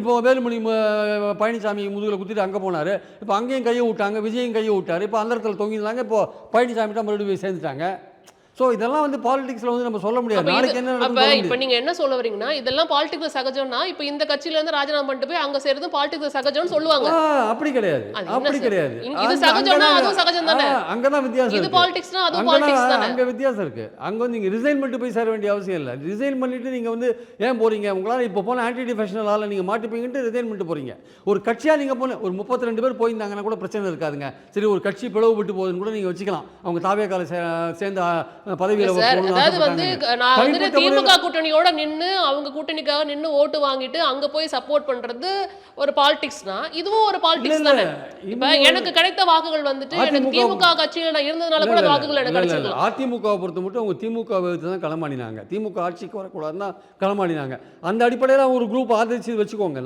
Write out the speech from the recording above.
இப்போ வேலுமணி பழனிசாமி முதுகில் குத்திட்டு அங்கே போனார். இப்போ அங்கேயும் கையை விட்டாங்க, விஜயும் கையை விட்டார். இப்போ அந்த இடத்துல தொங்கியிருந்தாங்க. இப்போ பழனிசாமிட்ட மறுபடியும் போய் சேர்ந்துட்டாங்க. ஸோ இதெல்லாம் வந்து பாலிடிக்ஸில் வந்து நம்ம சொல்ல முடியாது. நாளைக்கு என்ன அப்ப நடக்கும் இப்ப நீங்க என்ன சொல்ல வரீங்கன்னா, இதெல்லாம் பாலிடிக்ஸ்ல சகஜம்னா, இப்ப இந்த கட்சியில இருந்து ராஜினாமா பண்ணிட்டு போய் அங்க சேர்றது பாலிடிக்ஸ்ல சகஜம்னு சொல்லுவாங்க. அப்படி கிடையாது, அது என்ன அப்படி சார்? கிடையாது. இது சகஜம்னா அதுவும் சகஜம் தானே? அங்கதான் வித்தியாசம் இது இருக்கு. பாலிடிக்ஸ்னா அதுவும் பாலிடிக்ஸ் தானே? அங்க வித்தியாசம் இருக்கு. அங்க வந்து நீங்க ரிசைன் பண்ணிட்டு போய் சேர வேண்டிய அவசியம் இல்லை. ரிசைன் பண்ணிட்டு நீங்க வந்து ஏன் போறீங்க? உங்களால இப்போ போன ஆன்டி டிஃபெக்ஷனல் ஆள நீங்க மாட்டிப்பீங்கன்ட்டு ரிசைன் பண்ணிட்டு போறீங்க. ஒரு கட்சியா நீங்க போன ஒரு 32 பேர் போயிருந்தாங்கன்னா கூட பிரச்சனை இருக்காதுங்க. சரி, ஒரு கட்சி பிளவுபட்டு போகுதுன்னு கூட நீங்க வச்சுக்கலாம். அவங்க தாவேக்கால சேர்ந்த பதவியில போகணும்னு அதாவது வந்து ஆசைப்பட்டாங்க. நான் வந்து தனிப்பட்ட திமுக கூட்டணியோட நின்னு அவங்க கூட்டணிக்காக நின்னு ஓட்டு வாங்கிட்டு அங்க போய் சப்போர்ட் பண்றது ஒரு பாலிடிக்ஸ்னா இதுவும் ஒரு பாலிடிக்ஸ் தானே? இப்ப எனக்கு கிடைத்த வாக்குகள் வந்துட்டு எனக்கு திமுக கட்சியில நான் இருந்ததுனால கூட வாக்குகள் எனக்கு கிடைச்சிருக்கலாம். அதிமுகவை பொறுத்த மட்டும் அவங்க திமுக எதிர்த்து தான் களமாடினாங்க. திமுக ஆட்சிக்கு வரக்கூடாதுன்னு தான் களமாடினாங்க. அந்த அடிப்படையில் ஒரு குரூப் ஆதரிச்சு வச்சுக்கோங்க.